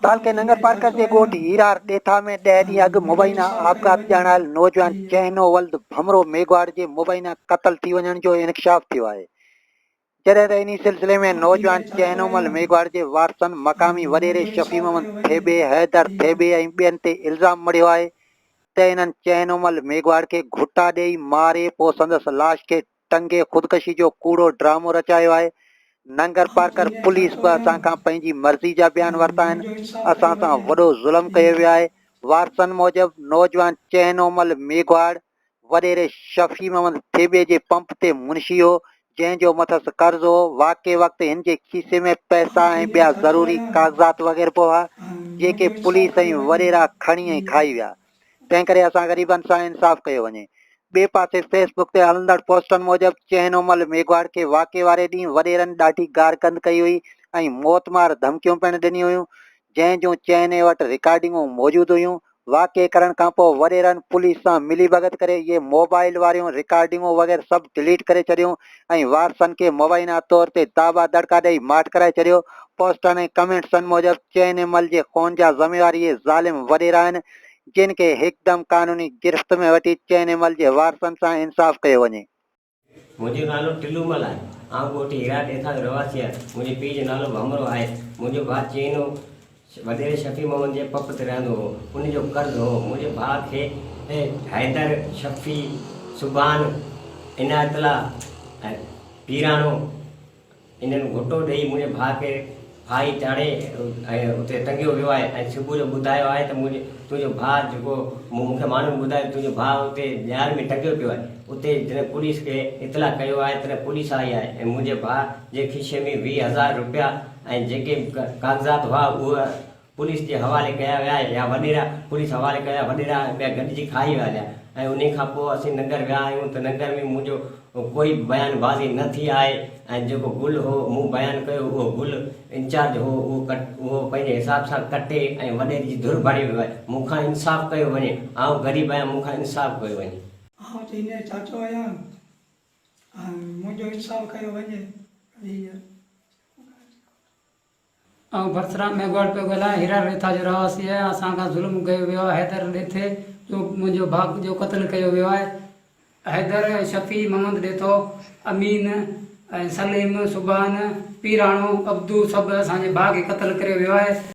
تعلقي ننگرپارڪر जे ॻोठ हीरार ॾेथा में 10 ॾींहं अॻु मुबैना آپگھات ॼाणायल नौजवान चहनो वल्द ڀمرو मेघवाड़ जे मुबैना क़तल थी वञण जो इंकशाफ थियो आहे। जॾहिं त इन सिलसिले में नौजवान चहनो मेघवाड़ जे वारसन मक़ामी वॾेरे शफ़ी थेबे हैदर थेबे ऐं ॿियनि ते इल्ज़ाम मढ़ियो आहे त इन्हनि चहनो मेघवाड़ खे घुटा ॾेई मारे पोइ संदसि लाश खे टंगे ख़ुदकशी जो कूड़ो ड्रामो रचायो आहे। नंगरपारकर पुलिस बि असां खां पंहिंजी मर्ज़ी जा बयान वरिता आहिनि। असां सां वॾो ज़ुल्म कयो वियो आहे। वारसन मूजिबि नौजवान चहनो मेघवाड़ वॾेरे शफ़ी थेबे जे पंप ते मुंशी हो, जंहिंजो मथसि कर्ज़ हो। वाक़े वक़्तु हिन जे खीसे में पैसा ऐं ॿिया ज़रूरी कागज़ात वग़ैरह पियो हुआ, जेके पुलिस ऐं वॾेरा खणी ऐं खाई विया। तंहिं करे असां ग़रीबनि सां इंसाफ़ कयो वञे। ॿिए पासे फेसबुक ते हलंदड़ पोस्टनि मूजिबि चहनो मेघवाड़ खे वाक़े वारे ॾींहुं वॾेरनि ॾाढी गारगंद कई हुई ऐं मौतमार धमकियूं पिणु ॾिनियूं हुयूं, जंहिं जूं चहने वटि रिकॉर्डिंगूं मौजूदु हुयूं। वाक़े करण खां पोइ वॾेरनि पुलिस सां मिली भगत करे इहे मोबाइल वारियूं रिकॉर्डिंगूं वग़ैरह सभु डिलीट करे छॾियूं ऐं वारसनि खे मुबैना तौर ते दावा दड़का ॾेई माठ कराए छॾियो। पोस्टनि ऐं कमेंट्सनि मूजिबि चहने जे ख़ून जा ज़िम्मेवार इहे ज़ालिम वॾेरा आहिनि, जिन खे हिकदमि कानूनी गिरफ़्त में वठी चहने जे वारसनि सां इंसाफ़ कयो वञे। मुझे नालो टिल्लूमल है। आउं ॻोठ हीरार ॾेथा जो रहवासी आहियां। मुंहिंजे पीउ जो नालो ڀمرو आहे। मुंहिंजो भाउ चहनो वॾेरे शफ़ी मोहम्मद जे पप ते रहंदो हो, उनजो कर्ज़ हो। मुंहिंजे भाउ खे हैदर, शफ़ी, सुबान, इनायतला ऐं पीराणो इन्हनि घुटो ॾेई मुंहिंजे भाउ खे फाई चाढ़े ऐं उते टंगियो वियो आहे। ऐं सुबुह जो ॿुधायो आहे त तुंहिंजो भाउ जेको मूंखे माण्हुनि ॿुधायो तुंहिंजो भाउ उते ॼार में टंगियो पियो आहे। उते जॾहिं पुलिस खे इतला कयो आहे तॾहिं पुलिस आई आहे ऐं मुंहिंजे भाउ जे खीसे में 20,000 रुपया ऐं जेके कागज़ात हुआ उहे पुलिस जे हवाले कया विया या वॾेरा पुलिस हवाले कया, वॾेरा ॿिया गॾिजी खाई विया ऐं उन खां पोइ असीं नंगर विया आहियूं त नंगर में मुंहिंजो कोई बयानबाज़ी न थी आहे। ऐं जेको गुल हो मूं बयानु कयो उहो गुल इंचार्ज हो उहो पंहिंजे हिसाब सां कटे ऐं वॾेरे जी धुर भरे वियो आहे। मूंखां इंसाफ़ कयो वञे, आउं ग़रीब आहियां, मूंखां इंसाफ़ कयो वञे। आउं त हींअर चाचो आहियां ऐं मुंहिंजो इंसाफ़ कयो वञे। ऐं भरसराम मेघवाड़ पियो ॻाल्हायां, हीरार ॾेथा जो रहवासी आहे। असांखां ज़ुल्म कयो वियो आहे। हैदर ॾेथे जो मुंहिंजो भाउ जो क़त्ल कयो वियो आहे। हैदर, शफ़ी, मोहम्मद ॾेथो, अमीन ऐं सलीम, सुबान, पीराणो, अब्दू सभु असांजे भाउ खे क़त्ल करे वियो आहे।